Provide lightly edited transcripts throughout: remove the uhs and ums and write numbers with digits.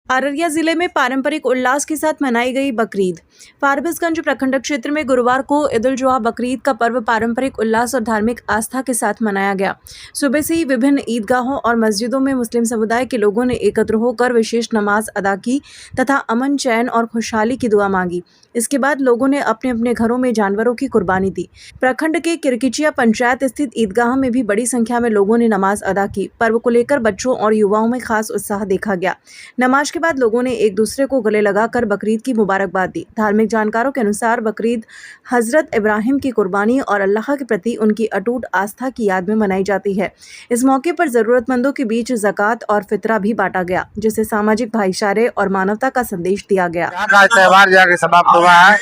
अररिया जिले में पारंपरिक उल्लास के साथ मनाई गई बकरीद। फारबिसगंज प्रखंड क्षेत्र में गुरुवार को ईद उल जुहा बकरीद का पर्व पारंपरिक उल्लास और धार्मिक आस्था के साथ मनाया गया। सुबह से ही विभिन्न ईदगाहों और मस्जिदों में मुस्लिम समुदाय के लोगों ने एकत्र होकर विशेष नमाज अदा की तथा अमन, चैन और खुशहाली की दुआ मांगी। इसके बाद लोगों ने अपने अपने घरों में जानवरों की कुर्बानी दी। प्रखंड के किरकिचिया पंचायत स्थित ईदगाह में भी बड़ी संख्या में लोगों ने नमाज अदा की। पर्व को लेकर बच्चों और युवाओं में खास उत्साह देखा गया। नमाज के बाद लोगों ने एक दूसरे को गले लगाकर बकरीद की मुबारकबाद दी। धार्मिक जानकारों के अनुसार बकरीद हजरत इब्राहिम की कुर्बानी और अल्लाह के प्रति उनकी अटूट आस्था की याद में मनाई जाती है। इस मौके पर जरूरतमंदों के बीच ज़कात और फितरा भी बांटा गया, जिससे सामाजिक भाईचारे और मानवता का संदेश दिया गया। त्योहार जाके समाप्त हुआ है।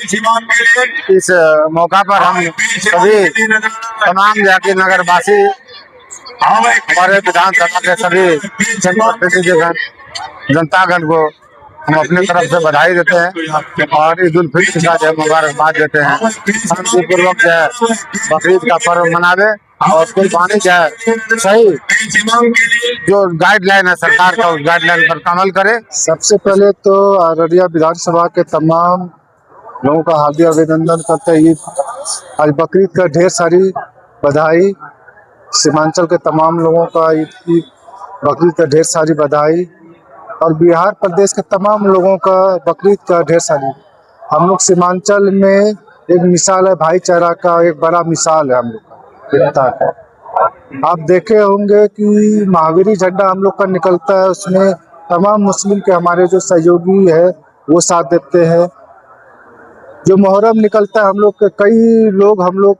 इस मौका पर हम सभी तमाम जाके नगरवासी, हमारे विधानसभा के सभी जनप्रतिनिधिगण, जनतागण को हम अपने तरफ से बधाई देते हैं और ईद उल फित्र का जो मुबारकबाद देते हैं। शांतिपूर्वक जो है बकरीद का पर्व मनावे और कुर्बानी जो है सही जो गाइडलाइन है सरकार का, उस गाइडलाइन पर अमल करे। सबसे पहले तो अररिया विधानसभा के तमाम लोगों का हार्दिक अभिनंदन करते हैं। आज बकरीद का ढेर सारी बधाई। सीमांचल के तमाम लोगों का ईद की बकरीद का ढेर सारी बधाई और बिहार प्रदेश के तमाम लोगों का बकरीद का ढेर सारी। हम लोग सीमांचल में एक मिसाल है, भाईचारा का एक बड़ा मिसाल है हम लोग का एकता का। आप देखे होंगे कि महावीरी झंडा हम लोग का निकलता है, उसमें तमाम मुस्लिम के हमारे जो सहयोगी है वो साथ देते हैं। जो मुहर्रम निकलता है हम लोग के कई लोग, हम लोग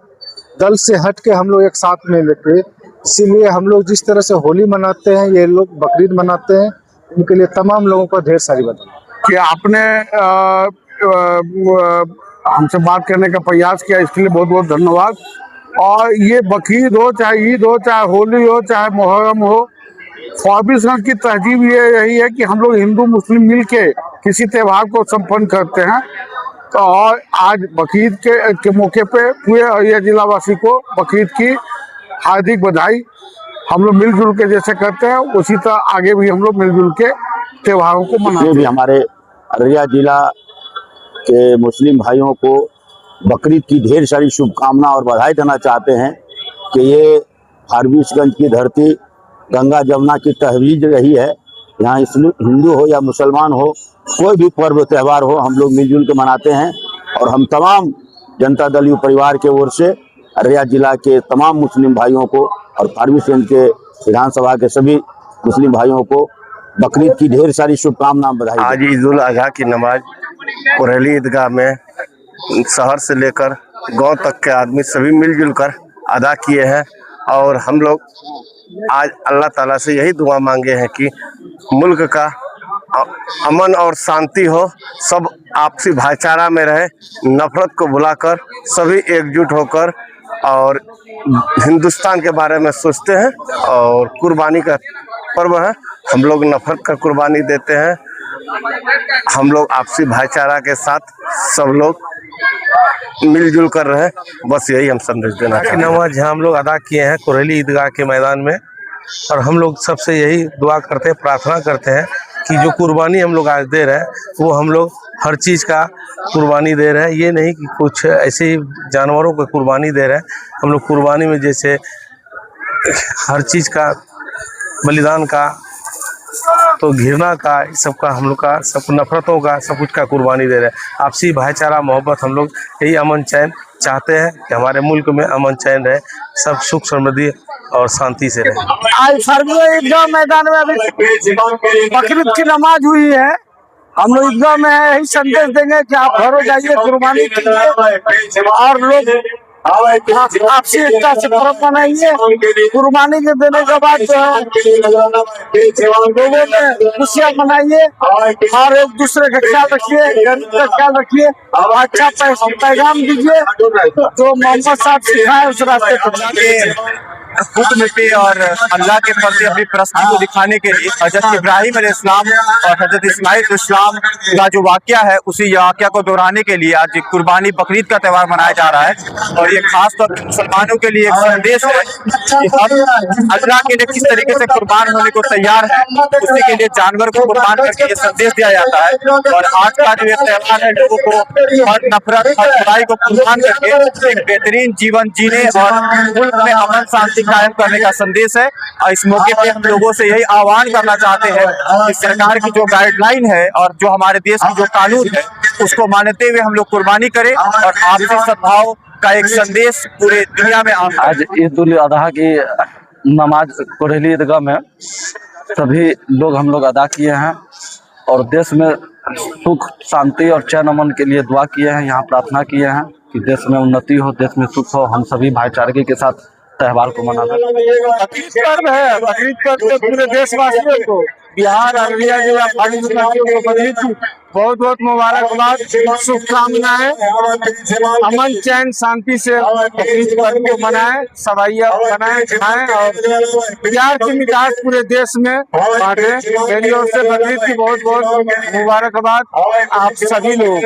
दल से हट के हम लोग एक साथ में लेके, इसीलिए हम लोग जिस तरह से होली मनाते हैं ये लोग बकरीद मनाते हैं। उनके लिए तमाम लोगों को ढेर सारी बधाई कि आपने हमसे बात करने का प्रयास किया, इसके लिए बहुत बहुत धन्यवाद। और ये बकरीद हो, चाहे ईद हो, चाहे होली हो, चाहे मुहर्रम हो, फारबिसगंज की तहजीब ये यही है कि हम लोग हिंदू मुस्लिम मिल के किसी त्यौहार को संपन्न करते हैं। तो और आज बकरीद के मौके पे पूरे अररिया जिला वासी को बकरीद की हार्दिक बधाई। हम लोग मिलजुल के जैसे करते हैं उसी तरह आगे भी हम लोग मिलजुल के त्योहारों को मनाते हैं। भी हमारे अररिया जिला के मुस्लिम भाइयों को बकरीद की ढेर सारी शुभकामना और बधाई देना चाहते हैं कि ये फारबिसगंज की धरती गंगा जमुना की तहवीज रही है। यहाँ हिंदू हो या मुसलमान हो, कोई भी पर्व त्यौहार हो, हम लोग मिलजुल के मनाते हैं। और हम तमाम जनता दल परिवार के ओर से अररिया जिला के तमाम मुस्लिम भाइयों को और फारबिसगंज के विधानसभा के सभी मुस्लिम भाइयों को बकरीद की ढेर सारी शुभकामना बधाई। आज ईद उल अजहा की नमाज कुरैली ईदगाह में शहर से लेकर गांव तक के आदमी सभी मिलजुल कर अदा किए हैं। और हम लोग आज अल्लाह ताला से यही दुआ मांगे हैं कि मुल्क का अमन और शांति हो, सब आपसी भाईचारा में रहे, नफरत को भुलाकर सभी एकजुट होकर और हिंदुस्तान के बारे में सोचते हैं। और कुर्बानी का पर्व है, हम लोग नफरत का कुर्बानी देते हैं। हम लोग आपसी भाईचारा के साथ सब लोग मिलजुल कर रहे, बस यही हम संदेश देना चाहते हैं। नमाज हम लोग अदा किए हैं कुरैली ईदगाह के मैदान में, और हम लोग सबसे यही दुआ करते हैं, प्रार्थना करते हैं कि जो कुर्बानी हम लोग आज दे रहे हैं वो हम लोग हर चीज़ का कुर्बानी दे रहे हैं। ये नहीं कि कुछ ऐसे ही जानवरों को कुर्बानी दे रहे हैं। हम लोग कुर्बानी में जैसे हर चीज़ का बलिदान का, तो घृणा का, सब का हम लोग का, सब नफरतों का, सब कुछ का कुर्बानी दे रहे हैं। आपसी भाईचारा मोहब्बत, हम लोग यही अमन चैन चाहते हैं कि हमारे मुल्क में अमन चैन रहे, सब सुख समृद्धि और शांति से रहे। आज फारबिसगंज ईदगाह मैदान में अभी बकरीद की नमाज हुई है। हम लोग ईदगाह में यही संदेश देंगे कि आप घरों जाइए, कुर्बानी कीजिए और लोग आपसी एकता से पर्व मनाइए। कुर्बानी के देने के बाद जो है लोगों में खुशियाँ मनाइए और एक दूसरे का ख्याल रखिए, गरीब का ख्याल रखिए, अच्छा पैगाम दीजिए जो मोहम्मद साहब सिखाए उस रास्ते पर। हुक्म पे और अल्लाह के प्रति अपनी प्रस्ती को दिखाने के लिए हजरत इब्राहिम अलैहिस्सलाम और हजरत इस्माइल अलैहिस्सलाम का जो वाक़या है उसी वाक़या को दोहराने के लिए आज कुर्बानी बकरीद का त्यौहार मनाया जा रहा है। और ये खास तौर पर मुसलमानों के लिए एक संदेश है कि हम अल्लाह के लिए किस तरीके से कुर्बान होने को तैयार है, उसी के लिए जानवर को कुर्बान करके ये संदेश दिया जाता है। और आज का जो ये त्यौहार है लोगों को हर नफरत हर बुराई को कुर्बान करके एक बेहतरीन जीवन जीने और मुल्क में अमन शांति कायम करने का संदेश है। और इस मौके पे हम लोगों से यही आह्वान करना चाहते हैं कि सरकार की जो गाइडलाइन है और जो हमारे देश की जो कानून है उसको मानते हुए हम लोग कुर्बानी करें और आपसी सद्भाव का एक संदेश पूरे दुनिया में आज ईद उल अजहा की नमाज कुरेली ईदगाह में सभी लोग हम लोग अदा किए हैं और देश में सुख शांति और चैन अमन के लिए दुआ किए हैं। यहाँ प्रार्थना किए हैं कि देश में उन्नति हो, देश में सुख हो, हम सभी भाईचारे के साथ त्यौहार को मनाना। बकरीद पर्व है, बकरीद पर्व तो पूरे देशवासियों को, बिहार अररिया जिला को बकरीद की बहुत बहुत मुबारकबाद, शुभकामनाएं। अमन चैन शांति से बकरीद पर्व को मनाएं, सवाइयाँ बनाएं, खाएं और प्यार की मिठास पूरे देश में बांटें। मेरी ओर से बकरीद की बहुत बहुत मुबारकबाद आप सभी लोग।